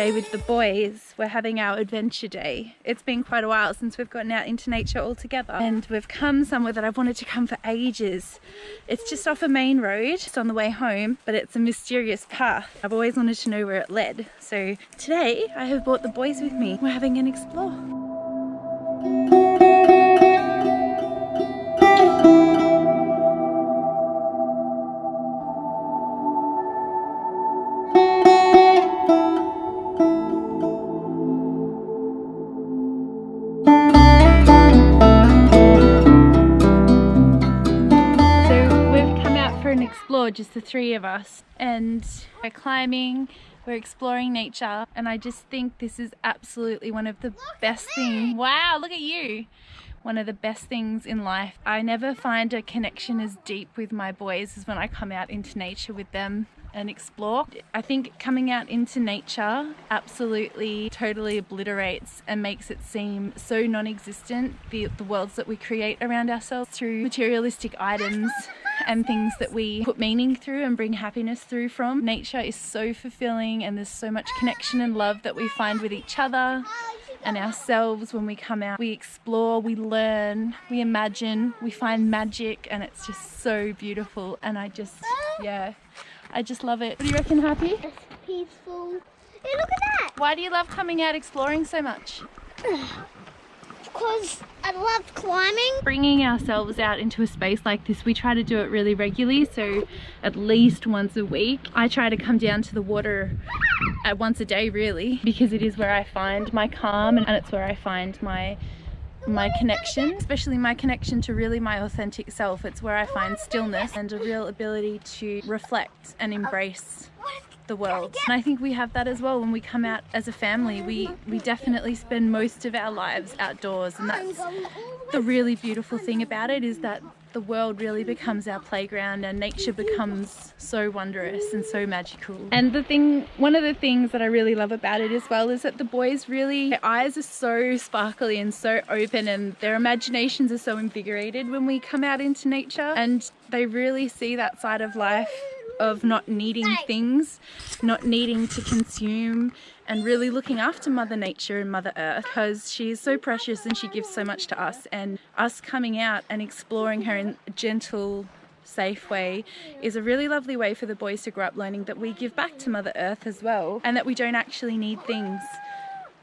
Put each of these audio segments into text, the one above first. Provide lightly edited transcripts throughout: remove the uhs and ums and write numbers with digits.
today with the boys. We're having our adventure day. It's been quite a while since we've gotten out into nature all together, and we've come somewhere that I've wanted to come for ages. It's just off a main road, just on the way home, but it's a mysterious path. I've always wanted to know where it led. So today I have brought the boys with me. We're having an explore. Explore, just the three of us, and we're climbing, we're exploring nature, and I just think this is absolutely one of the best things. Wow, look at you! One of the best things in life. I never find a connection as deep with my boys as when I come out into nature with them and explore. I think coming out into nature absolutely totally obliterates and makes it seem so non-existent, the worlds that we create around ourselves through materialistic items and things that we put meaning through and bring happiness through from. Nature is so fulfilling, and there's so much connection and love that we find with each other and ourselves when we come out. We explore, we learn, we imagine, we find magic, and it's just so beautiful. And I just love it. What do you reckon, Happy? It's peaceful. Hey, look at that! Why do you love coming out exploring so much? Because I love climbing. Bringing ourselves out into a space like this, we try to do it really regularly, so at least once a week. I try to come down to the water at once a day, really, because it is where I find my calm, and it's where I find my connection, especially my connection to really my authentic self. It's where I find stillness and a real ability to reflect and embrace the world. And I think we have that as well when we come out as a family. We definitely spend most of our lives outdoors, and that's the really beautiful thing about it, is that the world really becomes our playground, and nature becomes so wondrous and so magical. And one of the things that I really love about it as well is that the boys really, their eyes are so sparkly and so open, and their imaginations are so invigorated when we come out into nature, and they really see that side of life of not needing things, not needing to consume, and really looking after Mother Nature and Mother Earth, because she is so precious and she gives so much to us. And us coming out and exploring her in a gentle, safe way is a really lovely way for the boys to grow up learning that we give back to Mother Earth as well, and that we don't actually need things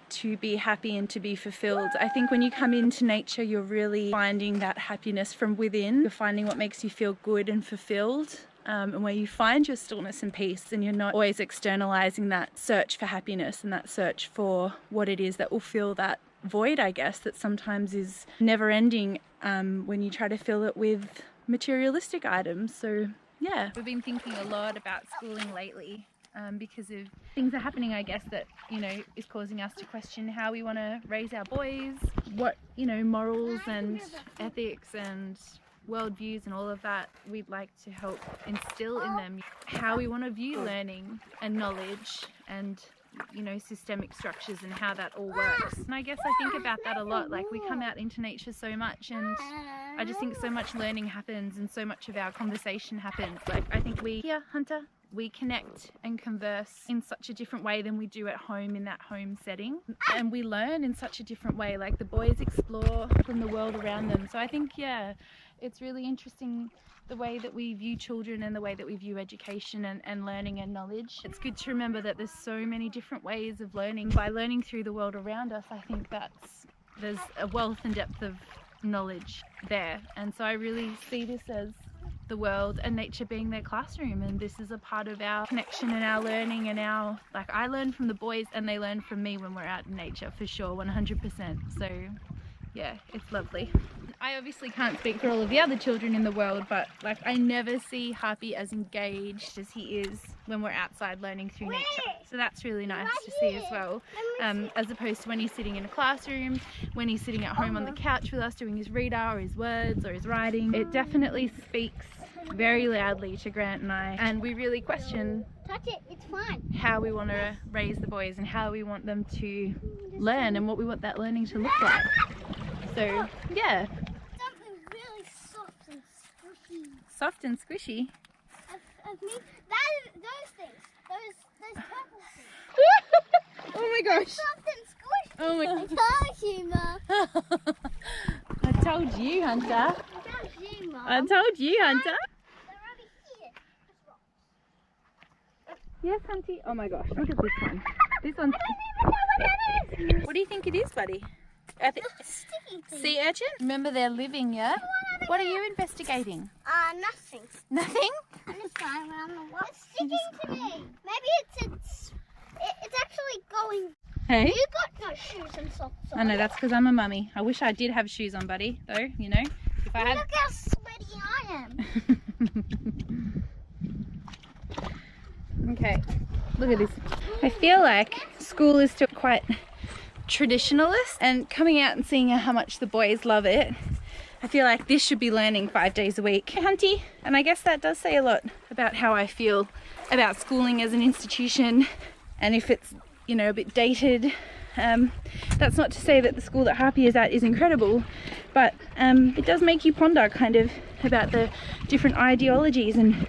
to be happy and to be fulfilled. I think when you come into nature, you're really finding that happiness from within. You're finding what makes you feel good and fulfilled. And where you find your stillness and peace, and you're not always externalizing that search for happiness and that search for what it is that will fill that void, I guess, that sometimes is never ending when you try to fill it with materialistic items. So yeah, we've been thinking a lot about schooling lately because of things are happening, I guess, that, you know, is causing us to question how we want to raise our boys, what, you know, morals and ethics and worldviews and all of that we'd like to help instill in them, how we want to view learning and knowledge and, you know, systemic structures and how that all works. And I guess I think about that a lot. Like, we come out into nature so much, and I just think so much learning happens and so much of our conversation happens. Like, I think we connect and converse in such a different way than we do at home in that home setting, and we learn in such a different way. Like, the boys explore from the world around them. So I think, yeah, it's really interesting the way that we view children and the way that we view education and learning and knowledge. It's good to remember that there's so many different ways of learning. By learning through the world around us, I think there's a wealth and depth of knowledge there. And so I really see this as the world and nature being their classroom, and this is a part of our connection and our learning and our, like, I learn from the boys and they learn from me when we're out in nature, for sure, 100%. So yeah, it's lovely. I obviously can't speak for all of the other children in the world, but like, I never see Happy as engaged as he is when we're outside learning through nature. So that's really nice to see as well, as opposed to when he's sitting in a classroom, when he's sitting at home on the couch with us doing his reader or his words or his writing. It definitely speaks very loudly to Grant and I, and we really question It's fine. how we want to raise the boys and how we want them to learn and what we want that learning to look like. So yeah. Something really soft and squishy. Soft and squishy? Those things. Those purple things. Oh my gosh. Something squishy. Oh my I told you, Ma. I told you, Hunter. I told you, Ma. I told you, Hunter. They're over here. Yes, Hunty. Oh my gosh, look at this one. This one's... I don't even know what that is. What do you think it is, buddy? Sticky thing. Sea urchin? Remember they're living, yeah? What are you investigating? Nothing. Nothing? And this time I don't know what's sticking to me. Maybe it's actually going. Hey? You got no shoes and socks on. I know, that's because I'm a mummy. I wish I did have shoes on, buddy, though, you know. If I had... Look how sweaty I am. Okay, look at this. I feel like school is still quite traditionalist, and coming out and seeing how much the boys love it, I feel like this should be learning 5 days a week. Hey, Hunty, and I guess that does say a lot about how I feel about schooling as an institution, and if it's, you know, a bit dated. That's not to say that the school that Harpy is at is incredible, but it does make you ponder kind of about the different ideologies and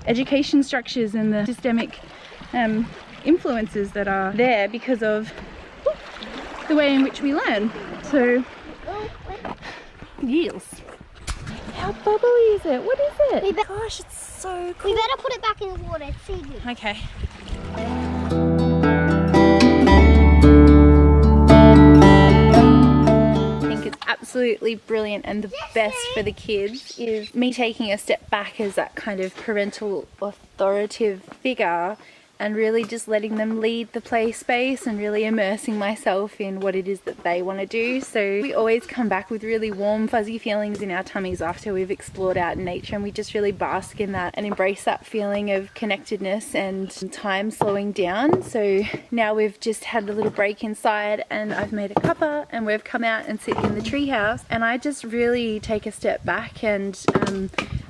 education structures and the systemic influences that are there because of the way in which we learn. So, yields. How bubbly is it? What is it? Gosh, it's so cool. We better put it back in the water. It's seaweed. Okay. Absolutely brilliant, and the best for the kids is me taking a step back as that kind of parental authoritative figure and really just letting them lead the play space and really immersing myself in what it is that they want to do. So we always come back with really warm, fuzzy feelings in our tummies after we've explored out in nature, and we just really bask in that and embrace that feeling of connectedness and time slowing down. So now we've just had a little break inside and I've made a cuppa and we've come out and sit in the treehouse, and I just really take a step back and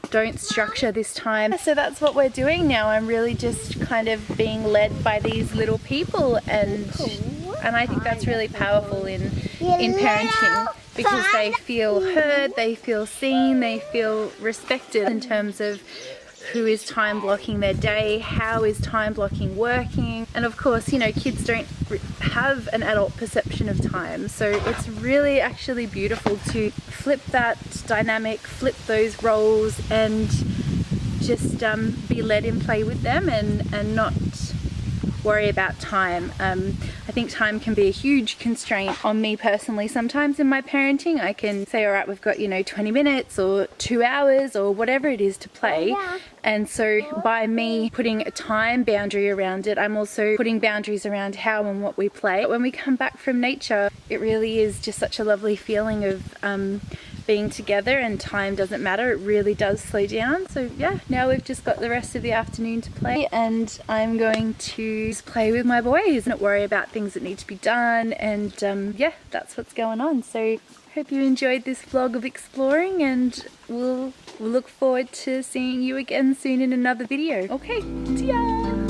don't structure this time. So that's what we're doing now. I'm really just kind of being led by these little people, and I think that's really powerful in parenting, because they feel heard, they feel seen, they feel respected in terms of who is time blocking their day, how is time blocking working, and of course, you know, kids don't have an adult perception of time, so it's really actually beautiful to flip that dynamic, flip those roles, and just be led in play with them and not worry about time. I think time can be a huge constraint on me personally sometimes in my parenting. I can say, all right, we've got, you know, 20 minutes or 2 hours or whatever it is to play. And so by me putting a time boundary around it, I'm also putting boundaries around how and what we play. When we come back from nature, it really is just such a lovely feeling of being together, and time doesn't matter. It really does slow down. So yeah, now we've just got the rest of the afternoon to play, and I'm going to just play with my boys, not worry about things that need to be done, and yeah, that's what's going on. So hope you enjoyed this vlog of exploring, and we'll look forward to seeing you again soon in another video. Okay, see ya!